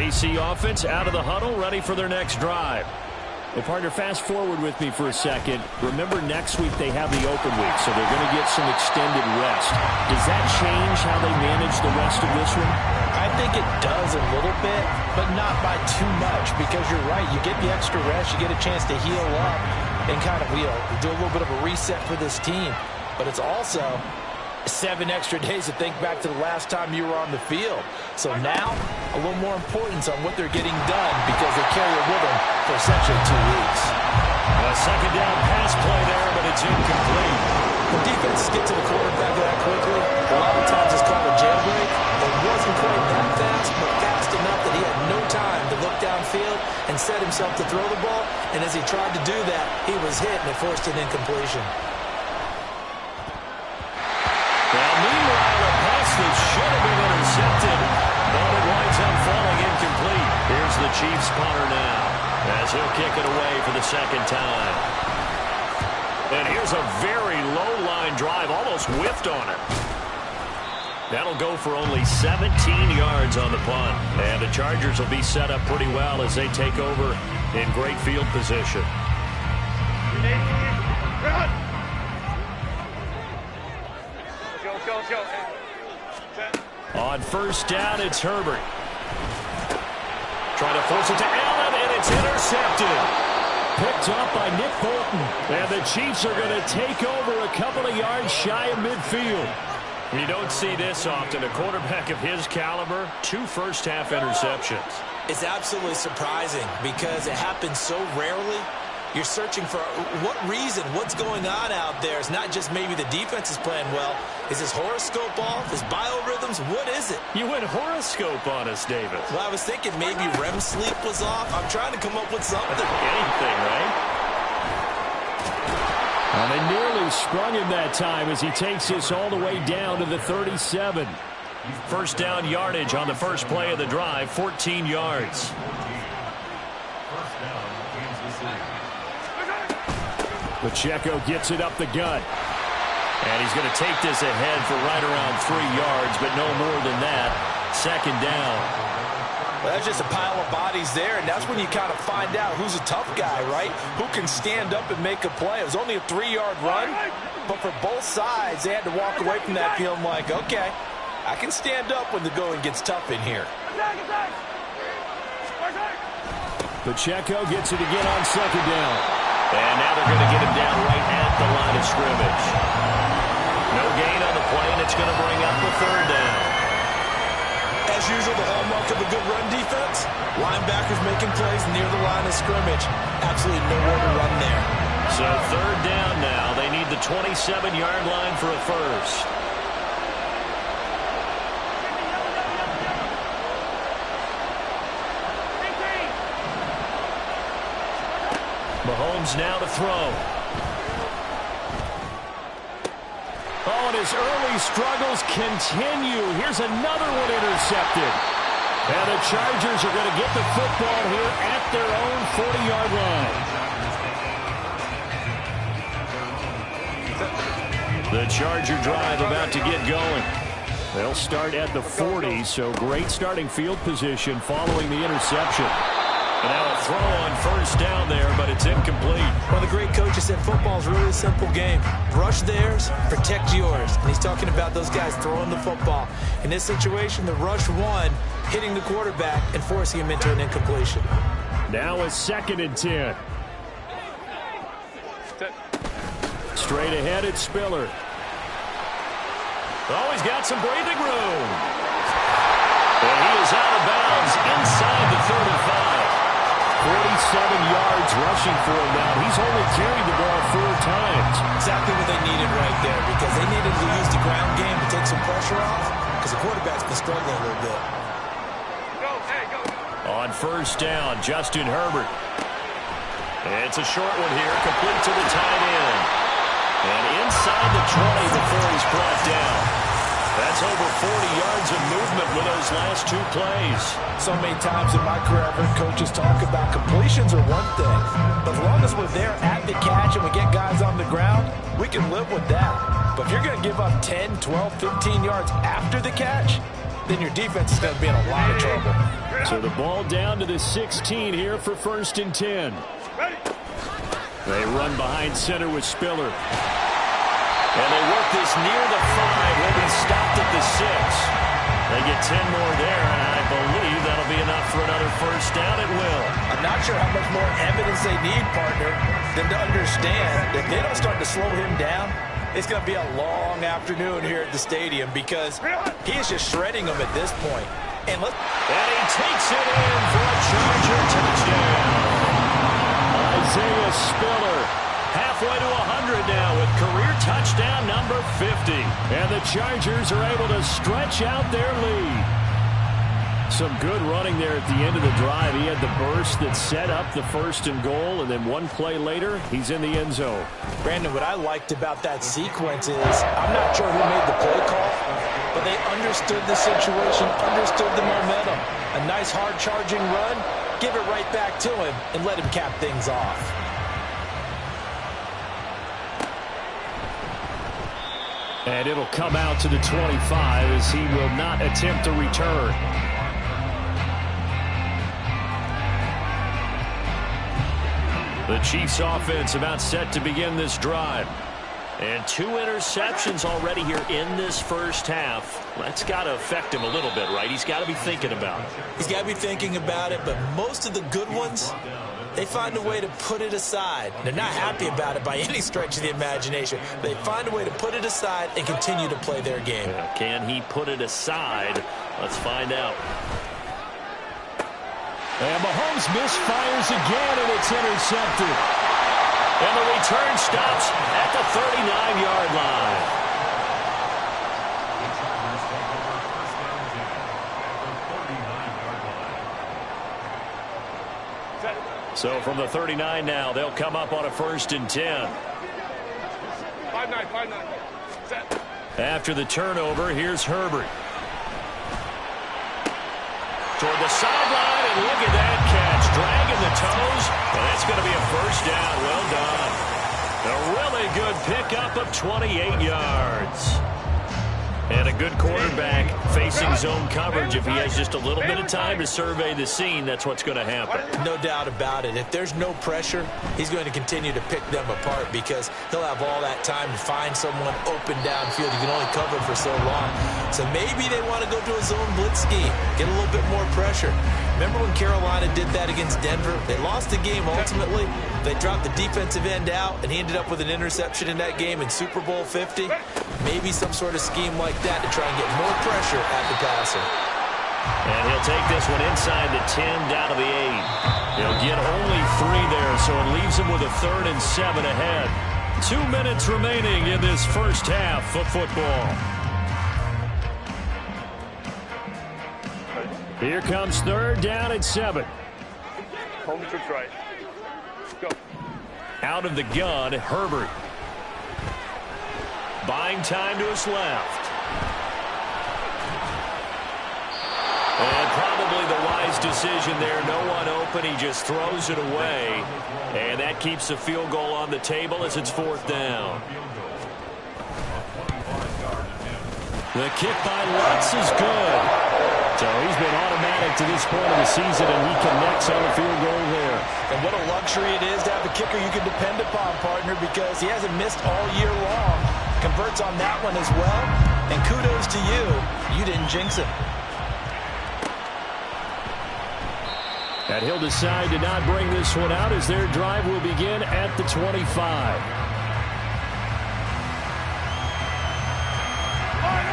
KC offense out of the huddle, ready for their next drive. Well, partner, fast forward with me for a second. Remember, next week they have the open week, so they're going to get some extended rest. Does that change how they manage the rest of this one? I think it does a little bit, but not by too much, because you're right. You get the extra rest. You get a chance to heal up and kind of, do a little bit of a reset for this team. But it's also 7 extra days to think back to the last time you were on the field. So now, a little more importance on what they're getting done because they carry it with them for essentially 2 weeks. A second down pass play there, but it's incomplete. When defenses get to the quarterback that quickly, a lot of times it's called a jailbreak. It wasn't quite that fast, but fast enough that he had no time to look downfield and set himself to throw the ball. And as he tried to do that, he was hit and it forced an incompletion. Well, meanwhile, a pass that should have been intercepted, but it winds up falling incomplete. Here's the Chiefs punter now, as he'll kick it away for the second time. And here's a very low-line drive, almost whiffed on it. That'll go for only 17 yards on the punt. And the Chargers will be set up pretty well as they take over in great field position. On first down, it's Herbert. Trying to force it to Allen, and it's intercepted. Picked up by Nick Bolton. And the Chiefs are going to take over a couple of yards shy of midfield. You don't see this often. A quarterback of his caliber, 2 first-half interceptions. It's absolutely surprising because it happens so rarely. You're searching for what reason, what's going on out there. It's not just maybe the defense is playing well. Is his horoscope off? His biorhythms? What is it? You went horoscope on us, David. Well, I was thinking maybe REM sleep was off. I'm trying to come up with something. Anything, right? And they nearly sprung him that time as he takes this all the way down to the 37. First down yardage on the first play of the drive, 14 yards. Pacheco gets it up the gut. And he's going to take this ahead for right around 3 yards, but no more than that. Second down. Well, that's just a pile of bodies there, and that's when you kind of find out who's a tough guy, right? Who can stand up and make a play. It was only a 3-yard run, but for both sides, they had to walk away from that feeling like, okay, I can stand up when the going gets tough in here. Pacheco gets it again on second down. And now they're going to get him down right at the line of scrimmage. No gain on the play, and it's going to bring up the third down. As usual, the hallmark of a good run defense, linebackers making plays near the line of scrimmage. Absolutely nowhere to run there. So third down now. They need the 27-yard line for a first. Mahomes now to throw. Oh, and his early struggles continue. Here's another one intercepted. And the Chargers are going to get the football here at their own 40-yard line. The Charger drive about to get going. They'll start at the 40, so great starting field position following the interception. And now a throw on first down there, but it's incomplete. Well, the great coach has said football is really a simple game. Rush theirs, protect yours. And he's talking about those guys throwing the football. In this situation, the rush one, hitting the quarterback and forcing him into an incompletion. Now a 2nd and 10. Straight ahead, it's Spiller. Oh, he's got some breathing room. And he is out of bounds inside the 35. 47 yards rushing for him now. He's only carried the ball 4 times. Exactly what they needed right there, because they needed to use the ground game to take some pressure off, because the quarterback's been struggling a little bit. On first down, Justin Herbert. It's a short one here, complete to the tight end. And inside the 20 before he's brought down. That's over 40 yards of movement with those last 2 plays. So many times in my career, I've heard coaches talk about completions are one thing. But as long as we're there at the catch and we get guys on the ground, we can live with that. But if you're going to give up 10, 12, 15 yards after the catch, then your defense is going to be in a lot of trouble. So the ball down to the 16 here for 1st and 10. They run behind center with Spiller. And they work this near the 5. He'll be stopped at the 6. They get 10 more there, and I believe that'll be enough for another 1st down. It will. I'm not sure how much more evidence they need, partner, than to understand that if they don't start to slow him down, it's going to be a long afternoon here at the stadium because he is just shredding them at this point. And he takes it in for a Charger touchdown. Isaiah Spiller halfway to 100 now with career touchdown number 50. And the Chargers are able to stretch out their lead. Some good running there at the end of the drive. He had the burst that set up the 1st and goal, and then one play later, he's in the end zone. Brandon, what I liked about that sequence is I'm not sure who made the play call, but they understood the situation, understood the momentum. A nice hard charging run, give it right back to him, and let him cap things off. And it'll come out to the 25 as he will not attempt to return. The Chiefs offense about set to begin this drive. And 2 interceptions already here in this 1st half. That's got to affect him a little bit, right? He's got to be thinking about it. He's got to be thinking about it, but most of the good ones, they find a way to put it aside. They're not happy about it by any stretch of the imagination. They find a way to put it aside and continue to play their game. Can he put it aside? Let's find out. And Mahomes misfires again, and it's intercepted. And the return stops at the 39-yard line. So from the 39 now, they'll come up on a 1st and 10. 5-9. Set. After the turnover, here's Herbert. Toward the sideline, and look at that catch. Dragging the toes, and it's going to be a 1st down. Well done. A really good pickup of 28 yards. And a good quarterback facing zone coverage. If he has just a little bit of time to survey the scene, that's what's going to happen. No doubt about it. If there's no pressure, he's going to continue to pick them apart because he'll have all that time to find someone open downfield. You can only cover for so long. So maybe they want to go to a zone blitz scheme, get a little bit more pressure. Remember when Carolina did that against Denver? They lost the game ultimately. They dropped the defensive end out, and he ended up with an interception in that game in Super Bowl 50. Maybe some sort of scheme like that to try and get more pressure at the passer. And he'll take this one inside the 10 down to the 8. He'll get only 3 there, so it leaves him with a 3rd and 7 ahead. 2 minutes remaining in this 1st half of football. Here comes 3rd down and 7. Home trips right. Go. Out of the gun, Herbert. Buying time to his left. And probably the wise decision there. No one open. He just throws it away. And that keeps the field goal on the table as it's 4th down. The kick by Lutz is good. So he's been automatic to this point of the season, and he connects on a field goal there. And what a luxury it is to have a kicker you can depend upon, partner, because he hasn't missed all year long. Converts on that one as well. And kudos to you. You didn't jinx him. And he'll decide to not bring this one out as their drive will begin at the 25.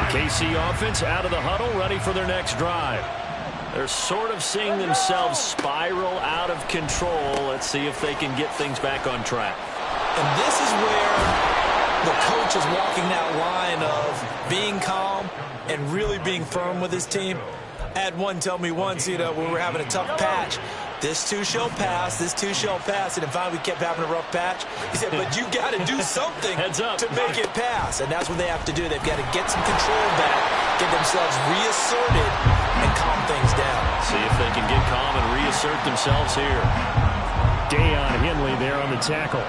KC offense out of the huddle, ready for their next drive. They're sort of seeing themselves spiral out of control. Let's see if they can get things back on track. And this is where the coach is walking that line of being calm and really being firm with his team. I had one tell me once, when we were having a tough patch, this too shall pass, this too shall pass. And finally we kept having a rough patch. He said, but you got to do something to make it pass. And that's what they have to do. They've got to get some control back, get themselves reasserted, and calm things down. See if they can get calm and reassert themselves here. Deion Henley there on the tackle.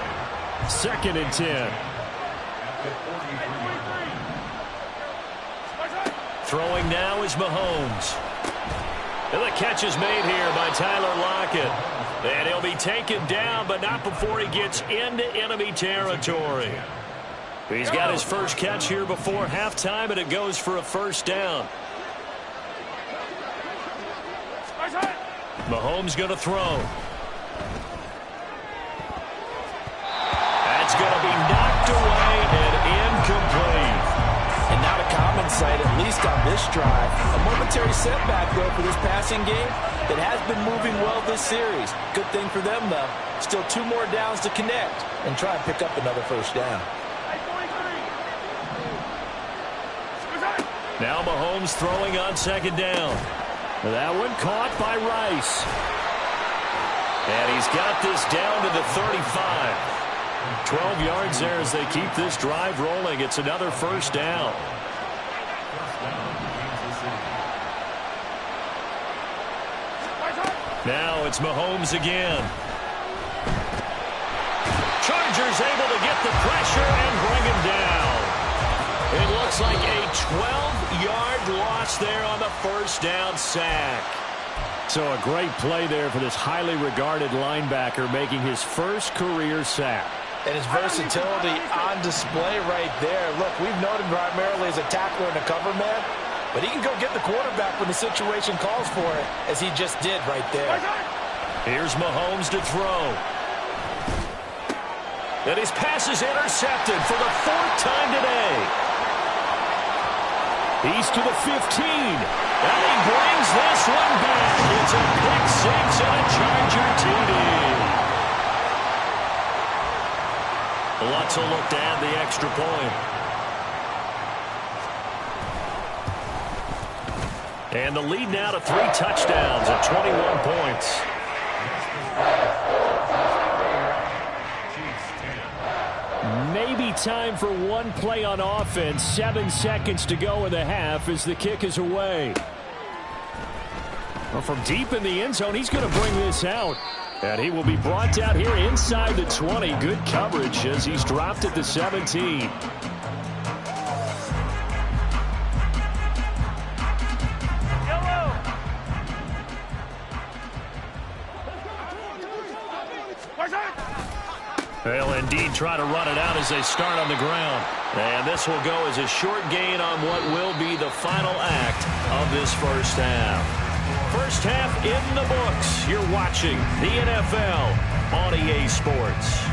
2nd and 10. Throwing now is Mahomes. And the catch is made here by Tyler Lockett. And he'll be taken down, but not before he gets into enemy territory. He's got his first catch here before halftime, and it goes for a first down. Mahomes going to throw. That's going to be knocked away and incomplete. And not a common sight, at least on this drive. A momentary setback, though, for this passing game that has been moving well this series. Good thing for them, though. Still 2 more downs to connect and try and pick up another first down. Now Mahomes throwing on second down. That one caught by Rice. And he's got this down to the 35. 12 yards there as they keep this drive rolling. It's another first down. Now it's Mahomes again. Chargers able to get the pressure and bring him down. It looks like a 12-yard loss there on the first down sack. So a great play there for this highly regarded linebacker making his first career sack. And his versatility on display right there. Look, we've known him primarily as a tackler and a cover man, but he can go get the quarterback when the situation calls for it, as he just did right there. Here's Mahomes to throw. And his pass is intercepted for the 4th time today. He's to the 15. And he brings this one back. It's a pick six and a Charger TD. Lots of look to add the extra point. And the lead now to 3 touchdowns at 21 points. Maybe time for one play on offense. 7 seconds to go in the half as the kick is away. Well, from deep in the end zone, he's going to bring this out. And he will be brought down here inside the 20. Good coverage as he's dropped at the 17. They'll indeed try to run it out as they start on the ground. And this will go as a short gain on what will be the final act of this first half. First half in the books. You're watching the NFL on EA Sports.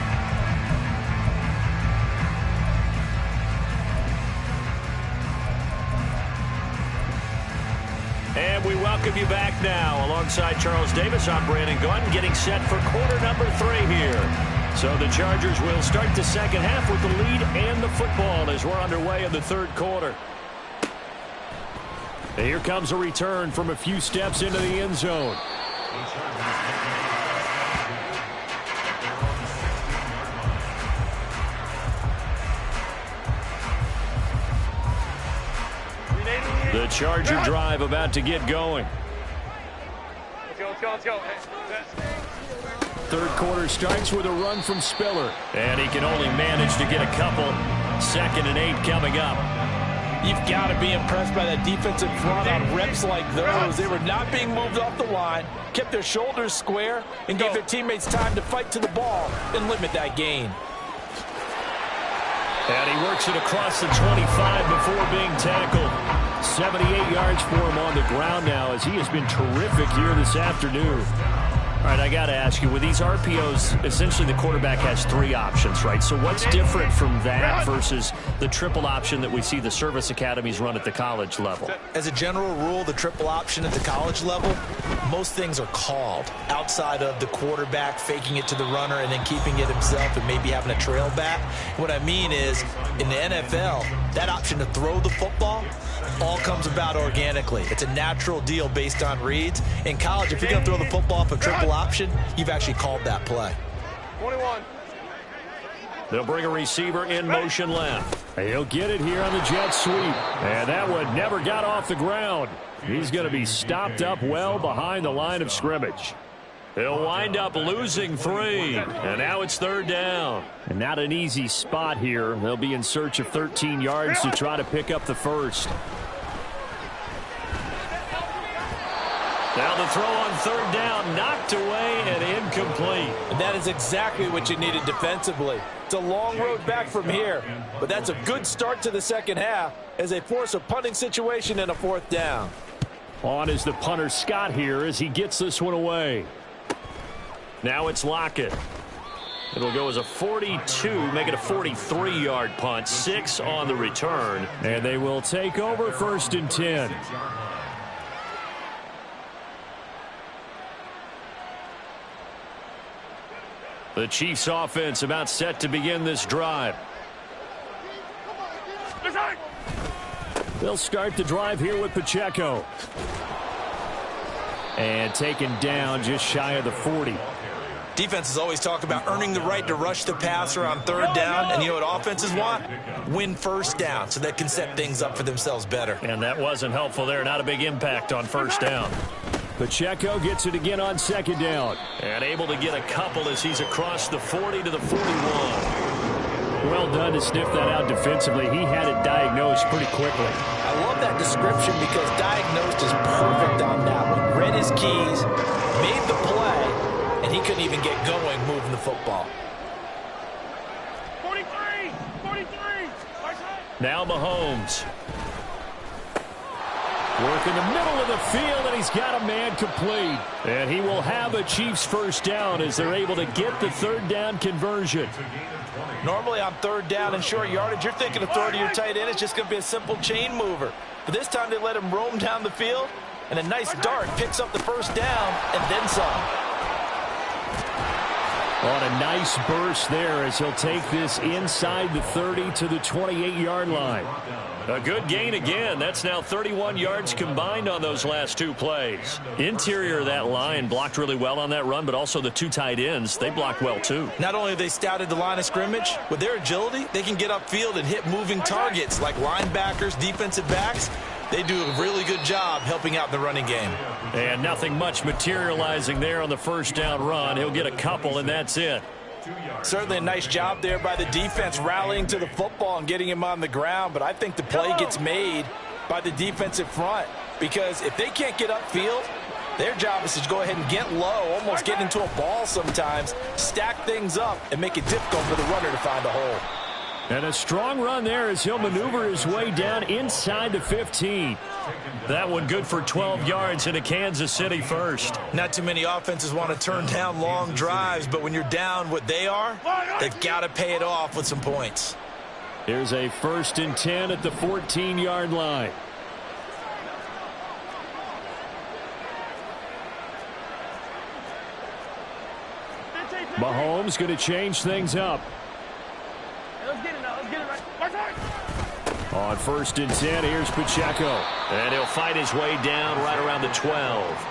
And we welcome you back now. Alongside Charles Davis, I'm Brandon Gunn, getting set for quarter number 3 here. So the Chargers will start the second half with the lead and the football as we're underway in the 3rd quarter. And here comes a return from a few steps into the end zone. The Charger drive about to get going. Let's go. 3rd quarter starts with a run from Spiller. And he can only manage to get a couple. 2nd and 8 coming up. You've got to be impressed by that defensive front on reps like those. They were not being moved off the line, kept their shoulders square, and gave their teammates time to fight to the ball and limit that gain. And he works it across the 25 before being tackled. 78 yards for him on the ground now as he has been terrific here this afternoon. All right, I got to ask you, with these RPOs, essentially the quarterback has 3 options, right? So what's different from that versus the triple option that we see the service academies run at the college level? As a general rule, the triple option at the college level, most things are called outside of the quarterback faking it to the runner and then keeping it himself and maybe having a trail back. What I mean is, in the NFL, that option to throw the football all comes about organically. It's a natural deal based on reads. In college, if you're going to throw the football off a triple option, you've actually called that play. 21. They'll bring a receiver in motion left. He'll get it here on the jet sweep. And that one never got off the ground. He's going to be stopped up well behind the line of scrimmage. He'll wind up losing 3. And now it's 3rd down. And not an easy spot here. They'll be in search of 13 yards to try to pick up the first. Now the throw on third down, knocked away and incomplete. And that is exactly what you needed defensively. It's a long road back from here, but that's a good start to the second half as they force a punting situation and a fourth down. On is the punter Scott here as he gets this one away. Now it's Lockett. It'll go as a 42, make it a 43-yard punt, 6 on the return. And they will take over 1st and 10. The Chiefs offense about set to begin this drive. They'll start the drive here with Pacheco. And taken down just shy of the 40. Defenses always talk about earning the right to rush the passer on third down. And you know what offenses want? Win first down so they can set things up for themselves better. And that wasn't helpful there. Not a big impact on first down. Pacheco gets it again on second down. And able to get a couple as he's across the 40 to the 41. Well done to sniff that out defensively. He had it diagnosed pretty quickly. I love that description because diagnosed is perfect on that one. Read his keys, made the play, and he couldn't even get going moving the football. 43! 43! Now Mahomes. Work in the middle of the field, and he's got a man complete. And he will have a Chiefs first down as they're able to get the third down conversion. Normally on third down and short yardage, you're thinking of throwing to your tight end. It's just going to be a simple chain mover. But this time they let him roam down the field, and a nice dart picks up the first down and then some. On a nice burst there as he'll take this inside the 30 to the 28-yard line. A good gain again. That's now 31 yards combined on those last two plays. Interior of that line blocked really well on that run, but also the two tight ends, they blocked well too. Not only have they scouted the line of scrimmage, with their agility, they can get upfield and hit moving targets like linebackers, defensive backs. They do a really good job helping out in the running game. And nothing much materializing there on the first down run. He'll get a couple, and that's it. Certainly a nice job there by the defense rallying to the football and getting him on the ground, but I think the play gets made by the defensive front because if they can't get upfield, their job is to go ahead and get low, almost get into a ball sometimes, stack things up, and make it difficult for the runner to find a hole. And a strong run there as he'll maneuver his way down inside the 15. That one good for 12 yards into Kansas City first. Not too many offenses want to turn down long drives, but when you're down what they are, they've got to pay it off with some points. Here's a 1st and 10 at the 14-yard line. Mahomes going to change things up. On 1st and 10, here's Pacheco. And he'll fight his way down right around the 12.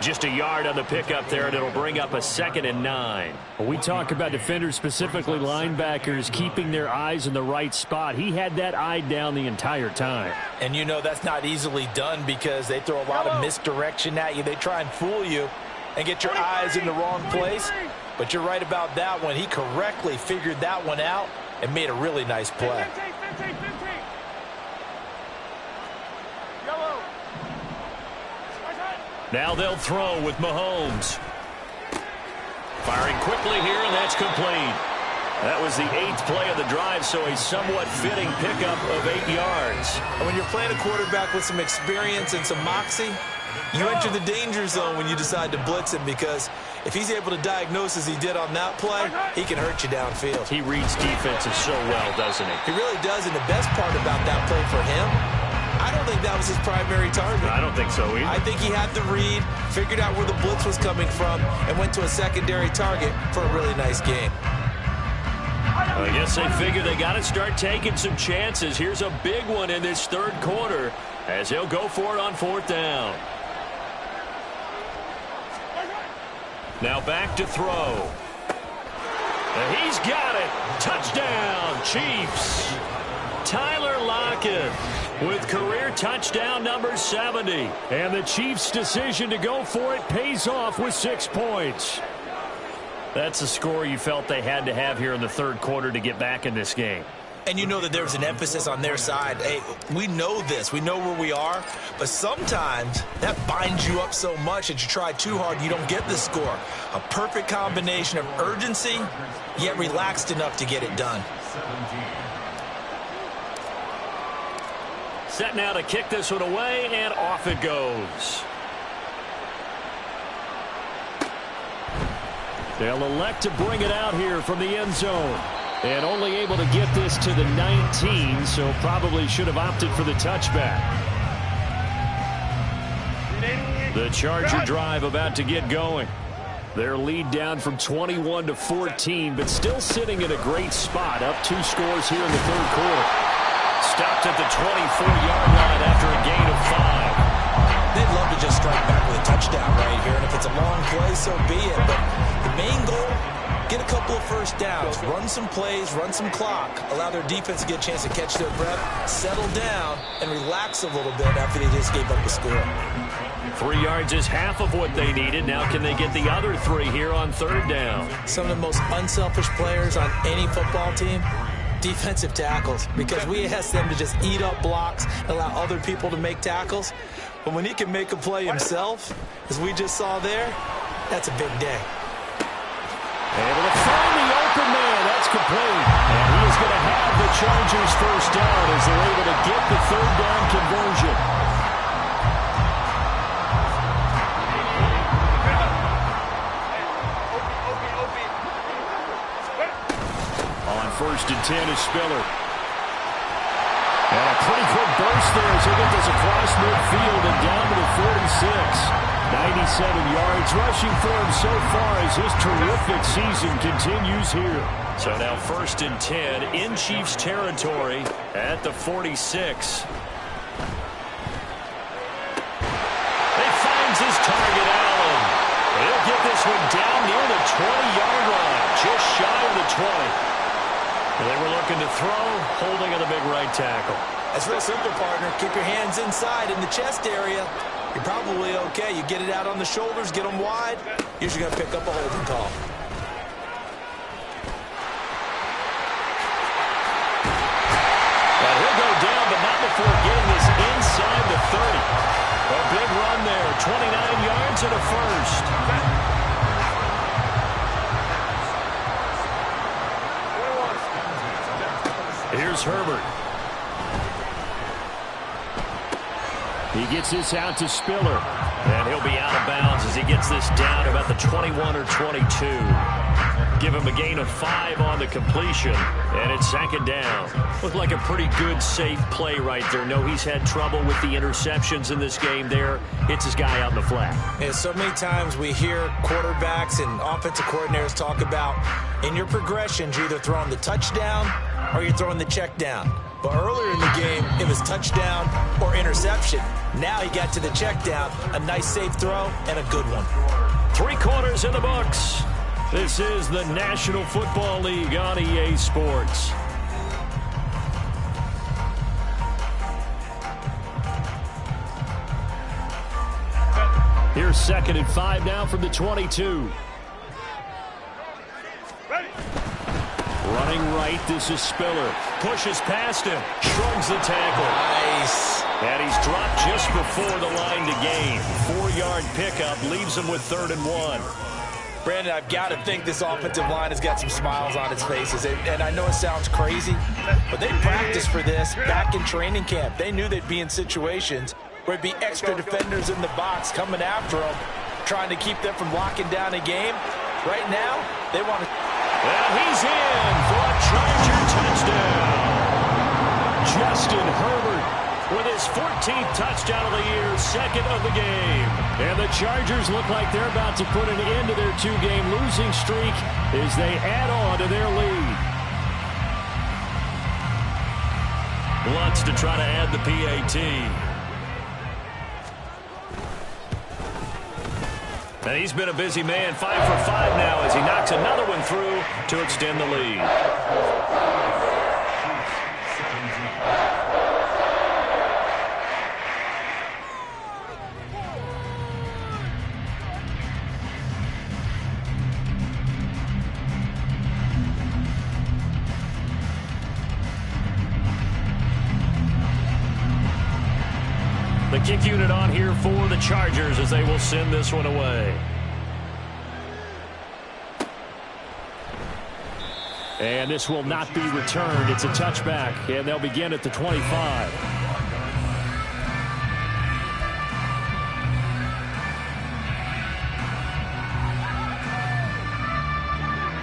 Just a yard on the pickup there, and it'll bring up a 2nd and 9. We talk about defenders, specifically linebackers, keeping their eyes in the right spot. He had that eye down the entire time. And you know that's not easily done because they throw a lot of misdirection at you. They try and fool you and get your eyes in the wrong place. But you're right about that one. He correctly figured that one out and made a really nice play. Now they'll throw with Mahomes. Firing quickly here, and that's complete. That was the 8th play of the drive, so a somewhat fitting pickup of 8 yards. And when you're playing a quarterback with some experience and some moxie, you enter the danger zone when you decide to blitz him because if he's able to diagnose as he did on that play, he can hurt you downfield. He reads defenses so well, doesn't he? He really does, and the best part about that play for him, I don't think that was his primary target. I don't think so either. I think he had the read, figured out where the blitz was coming from, and went to a secondary target for a really nice game. I guess they figure they got to start taking some chances. Here's a big one in this third quarter as he'll go for it on 4th down. Now back to throw. And he's got it. Touchdown, Chiefs. Tyler Lockett with career touchdown number 70. And the Chiefs' decision to go for it pays off with 6 points. That's a score you felt they had to have here in the third quarter to get back in this game. And you know that there's an emphasis on their side. Hey, we know this. We know where we are. But sometimes that binds you up so much that you try too hard and you don't get the score. A perfect combination of urgency, yet relaxed enough to get it done. Set now to kick this one away, and off it goes. They'll elect to bring it out here from the end zone. And only able to get this to the 19, so probably should have opted for the touchback. The Charger drive about to get going. Their lead down from 21 to 14, but still sitting in a great spot. Up 2 scores here in the third quarter. Stopped at the 24-yard line after a gain of 5. They'd love to just strike back with a touchdown right here, and if it's a long play, so be it. But the main goal, get a couple of first downs, run some plays, run some clock, allow their defense to get a chance to catch their breath, settle down, and relax a little bit after they just gave up the score. 3 yards is half of what they needed. Now can they get the other 3 here on third down? Some of the most unselfish players on any football team, defensive tackles, because we ask them to just eat up blocks, allow other people to make tackles. But when he can make a play himself, as we just saw there, that's a big day. Able to find the open man. That's complete. And he is going to have the Chargers first down as they're able to get the third down conversion. On 1st and 10 is Spiller. And a pretty quick burst there as he'll get this across midfield and down to the 46. 97 yards rushing for him so far as his terrific season continues here. So now 1st and 10 in Chiefs territory at the 46. He finds his target, Allen. He'll get this one down near the 20-yard line, just shy of the 20. They were looking to throw, holding on the big right tackle. That's real simple, partner. Keep your hands inside in the chest area. You're probably okay. You get it out on the shoulders, get them wide. Usually going to pick up a holding call. And he'll go down, but not before getting this inside the 30. A big run there, 29 yards and a first. Here's Herbert. He gets this out to Spiller. And he'll be out of bounds as he gets this down about the 21 or 22. Give him a gain of 5 on the completion. And it's 2nd down. Looked like a pretty good, safe play right there. No, he's had trouble with the interceptions in this game there. Hits his guy out in the flat. And so many times we hear quarterbacks and offensive coordinators talk about in your progressions, you're either throwing the touchdown or you're throwing the check down. But earlier in the game, it was touchdown or interception. Now he got to the check down, a nice safe throw, and a good one. 3 quarters in the books. This is the National Football League on EA Sports. Here's 2nd and 5 now from the 22. Ready. Running right, this is Spiller. Pushes past him, shrugs the tackle. Nice. And he's dropped just before the line to gain. 4-yard pickup leaves him with 3rd and 1. Brandon, I've got to think this offensive line has got some smiles on its faces. And I know it sounds crazy, but they practiced for this back in training camp. They knew they'd be in situations where it'd be extra defenders in the box coming after them, trying to keep them from locking down a game. Right now, they want to... And he's in for a Charger touchdown. Justin Herbert with his 14th touchdown of the year, 2nd of the game. And the Chargers look like they're about to put an end to their 2-game losing streak as they add on to their lead. Lutz to try to add the PAT. And he's been a busy man, 5 for 5 now as he knocks another one through to extend the lead. The kick unit on here for the Chargers as they will send this one away. And this will not be returned. It's a touchback, and they'll begin at the 25.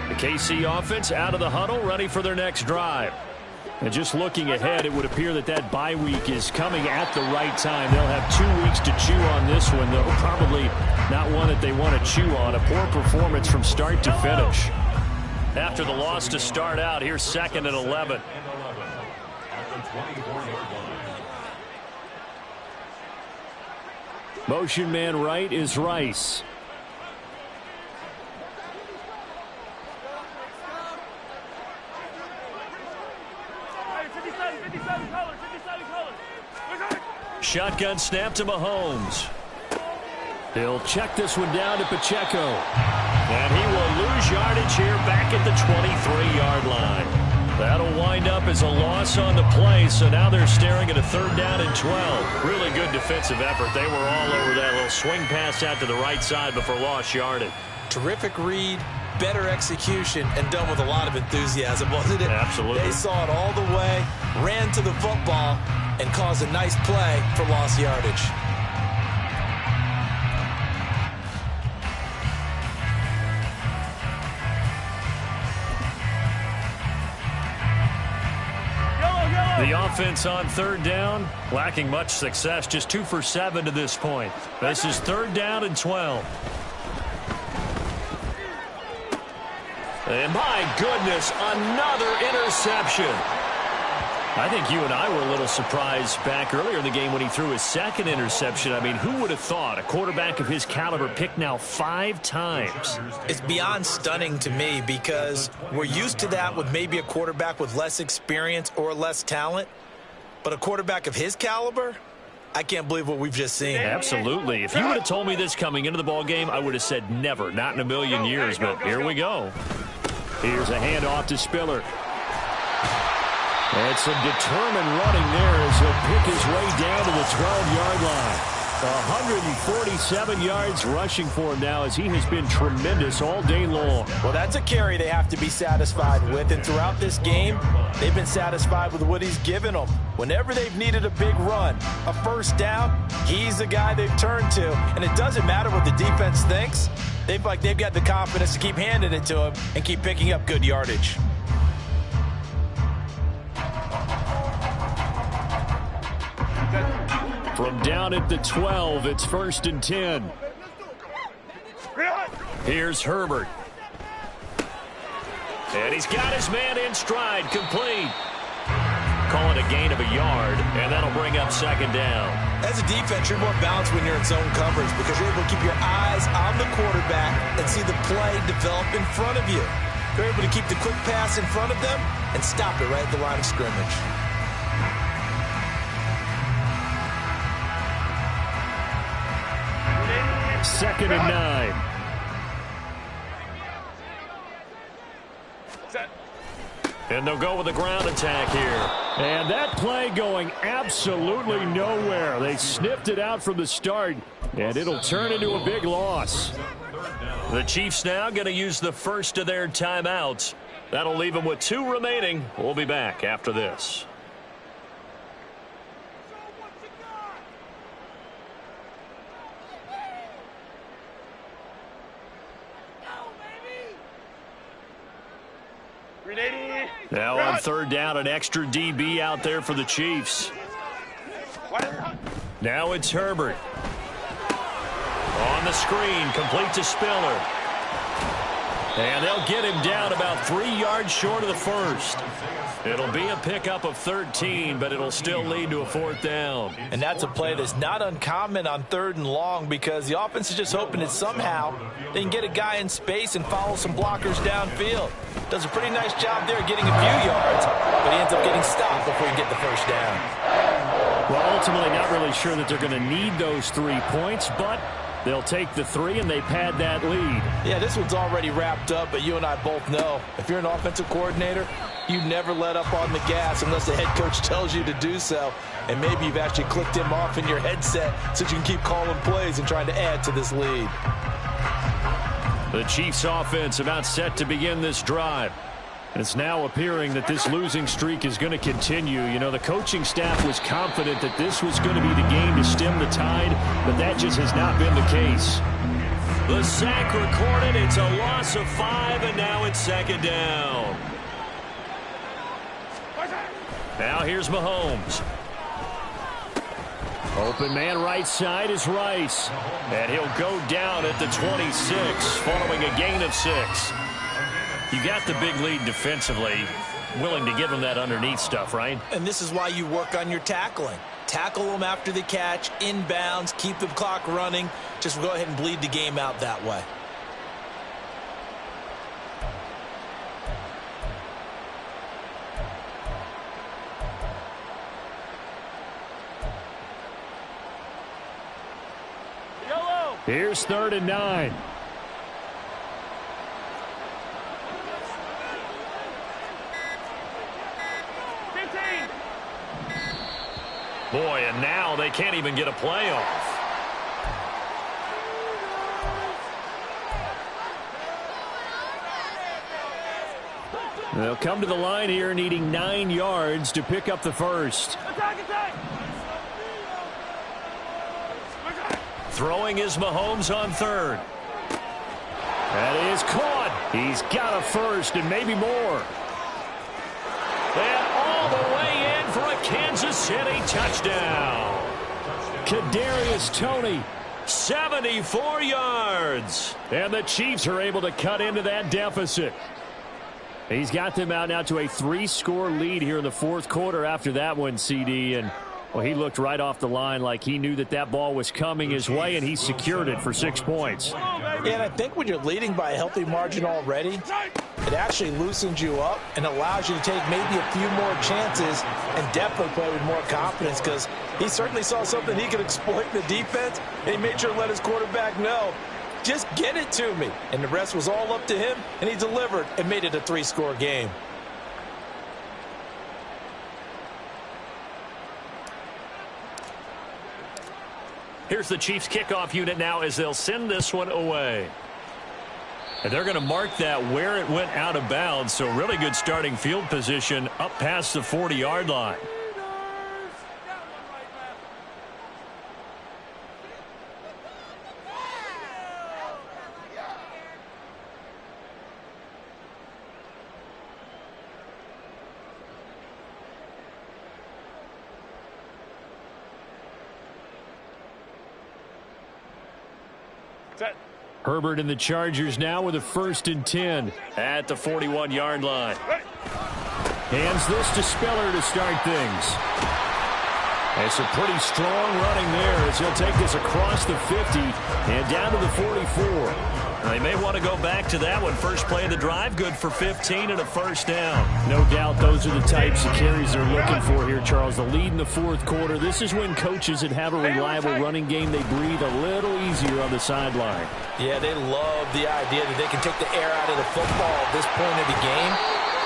The KC offense out of the huddle, ready for their next drive. And just looking ahead, it would appear that that bye week is coming at the right time. They'll have 2 weeks to chew on this one, though probably not one that they want to chew on. A poor performance from start to finish. After the loss to start out, here's 2nd and 11. Motion man right is Rice. Shotgun snap to Mahomes. He'll check this one down to Pacheco. And he will lose yardage here back at the 23-yard line. That'll wind up as a loss on the play, so now they're staring at a 3rd down and 12. Really good defensive effort. They were all over that little swing pass out to the right side before lost yardage. Terrific read, better execution, and done with a lot of enthusiasm, wasn't it? Absolutely. They saw it all the way, ran to the football, and caused a nice play for lost yardage. The offense on 3rd down, lacking much success, just 2 for 7 to this point. This is 3rd down and 12. And my goodness, another interception. I think you and I were a little surprised back earlier in the game when he threw his 2nd interception. I mean, who would have thought a quarterback of his caliber picked now 5 times? It's beyond stunning to me because we're used to that with maybe a quarterback with less experience or less talent. But a quarterback of his caliber, I can't believe what we've just seen. Absolutely. If you would have told me this coming into the ball game, I would have said never, not in a million years. But here we go. Here's a handoff to Spiller. And some determined running there as he'll pick his way down to the 12-yard line. 147 yards rushing for him now as he has been tremendous all day long. Well, that's a carry they have to be satisfied with. And throughout this game, they've been satisfied with what he's given them. Whenever they've needed a big run, a 1st down, he's the guy they've turned to. And it doesn't matter what the defense thinks. They've got the confidence to keep handing it to him and keep picking up good yardage. From down at the 12, it's 1st and 10. Here's Herbert. And he's got his man in stride, complete. Call it a gain of a yard, and that'll bring up 2nd down. As a defense, you're more balanced when you're in zone coverage because you're able to keep your eyes on the quarterback and see the play develop in front of you. They're able to keep the quick pass in front of them and stop it right at the line of scrimmage. Second and 9. And they'll go with the ground attack here. And that play going absolutely nowhere. They sniffed it out from the start, and it'll turn into a big loss. The Chiefs now going to use the first of their timeouts. That'll leave them with 2 remaining. We'll be back after this. Now on 3rd down, an extra DB out there for the Chiefs. Now it's Herbert. On the screen, complete to Spiller. And they'll get him down about 3 yards short of the 1st. It'll be a pickup of 13, but it'll still lead to a 4th down. And that's a play that's not uncommon on 3rd and long because the offense is just hoping that somehow they can get a guy in space and follow some blockers downfield. Does a pretty nice job there getting a few yards, but he ends up getting stopped before he can get the 1st down. Well, ultimately not really sure that they're going to need those 3 points, but They'll take the 3, and they pad that lead. Yeah, this one's already wrapped up, but you and I both know if you're an offensive coordinator, you never let up on the gas unless the head coach tells you to do so. And maybe you've actually clicked him off in your headset so you can keep calling plays and trying to add to this lead. The Chiefs offense about set to begin this drive. And it's now appearing that this losing streak is going to continue. You know, the coaching staff was confident that this was going to be the game to stem the tide, but that just has not been the case. The sack recorded. It's a loss of 5, and now it's second down. Now here's Mahomes. Open man right side is Rice. And he'll go down at the 26 following a gain of 6. You got the big lead defensively. Willing to give them that underneath stuff, right? And this is why you work on your tackling. Tackle them after the catch, inbounds, keep the clock running. Just go ahead and bleed the game out that way. Here's 3rd and 9. Boy, and now they can't even get a play off. They'll come to the line here needing 9 yards to pick up the first. Attack! Throwing is Mahomes on 3rd. That is caught. He's got a first and maybe more. And all the way in for a Kansas City touchdown. Kadarius Toney, 74 yards. And the Chiefs are able to cut into that deficit. He's got them out now to a 3-score lead here in the 4th quarter after that one, CD. And well, he looked right off the line like he knew that that ball was coming his way, and he secured it for 6 points. Yeah, and I think when you're leading by a healthy margin already, it actually loosens you up and allows you to take maybe a few more chances and definitely play with more confidence, because he certainly saw something he could exploit in the defense, and he made sure to let his quarterback know, just get it to me. And the rest was all up to him, and he delivered and made it a 3-score game. Here's the Chiefs kickoff unit now as they'll send this one away. And they're going to mark that where it went out of bounds, so really good starting field position up past the 40-yard line. Set. Herbert and the Chargers now with a 1st and 10 at the 41-yard line. Hands this to Spiller to start things. It's a pretty strong running there as he'll take this across the 50 and down to the 44. They may want to go back to that one. First play of the drive, good for 15 and a 1st down. No doubt those are the types of carries they're looking for here, Charles. The lead in the 4th quarter. This is when coaches that have a reliable running game, they breathe a little easier on the sideline. Yeah, they love the idea that they can take the air out of the football at this point of the game.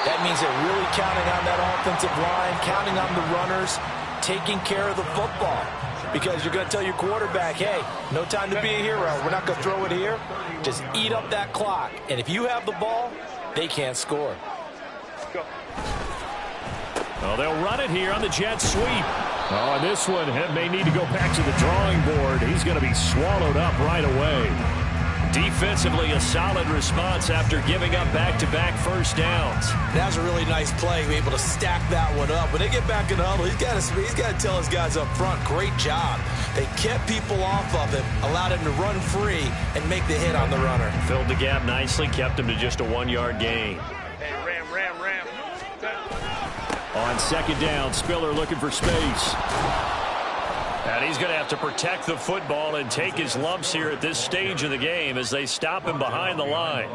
That means they're really counting on that offensive line, counting on the runners, taking care of the football. Because you're going to tell your quarterback, hey, no time to be a hero. We're not going to throw it here. Just eat up that clock. And if you have the ball, they can't score. Go. Well, they'll run it here on the jet sweep. Oh, and this one may need to go back to the drawing board. He's going to be swallowed up right away. Defensively, a solid response after giving up back-to-back 1st downs. That was a really nice play, able to stack that one up. When they get back in the huddle, he's got to tell his guys up front, great job. They kept people off of him, allowed him to run free and make the hit on the runner. Filled the gap nicely, kept him to just a 1-yard gain. Hey, ram. Set. On 2nd down, Spiller looking for space. And he's going to have to protect the football and take his lumps here at this stage of the game as they stop him behind the line.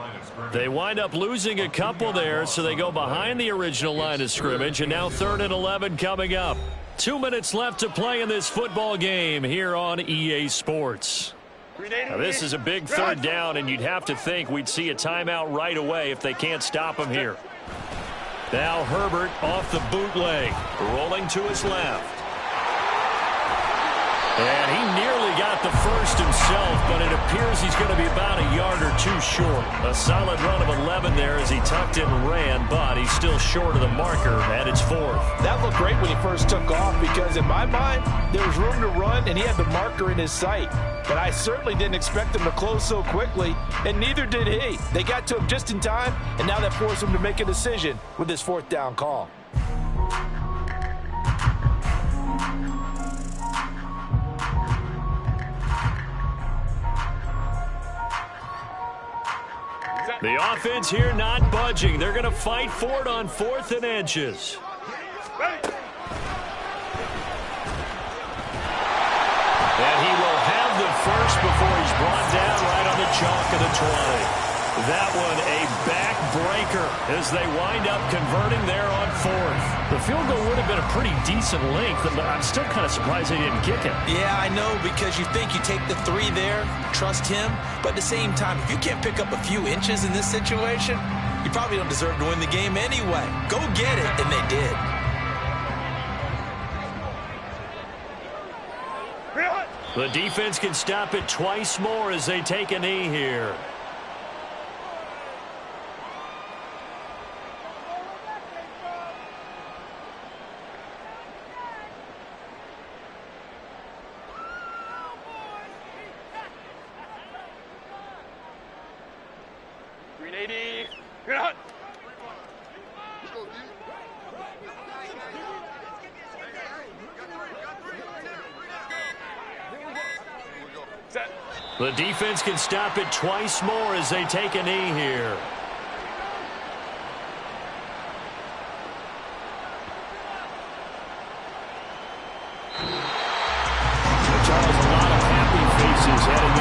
They wind up losing a couple there, so they go behind the original line of scrimmage, and now 3rd and 11 coming up. 2 minutes left to play in this football game here on EA Sports. Now, this is a big third down, and you'd have to think we'd see a timeout right away if they can't stop him here. Now Herbert off the bootleg, rolling to his left. And he nearly got the first himself, but it appears he's going to be about a yard or two short. A solid run of 11 there as he tucked in and ran, but he's still short of the marker at its fourth. That looked great when he first took off because in my mind, there was room to run and he had the marker in his sight. But I certainly didn't expect him to close so quickly, and neither did he. They got to him just in time, and now that forced him to make a decision with his fourth down call. The offense here not budging. They're going to fight for it on 4th and inches. And he will have the first before he's brought down right on the chalk of the 20. That one a backbreaker as they wind up converting there on 4th. The field goal would have been a pretty decent length, but I'm still kind of surprised they didn't kick it. Yeah, I know, because you think you take the 3 there, trust him, but at the same time, if you can't pick up a few inches in this situation, you probably don't deserve to win the game anyway. Go get it, and they did. The defense can stop it twice more as they take a knee here. The defense can stop it twice more as they take a knee here. Charles, a lot of happy faces heading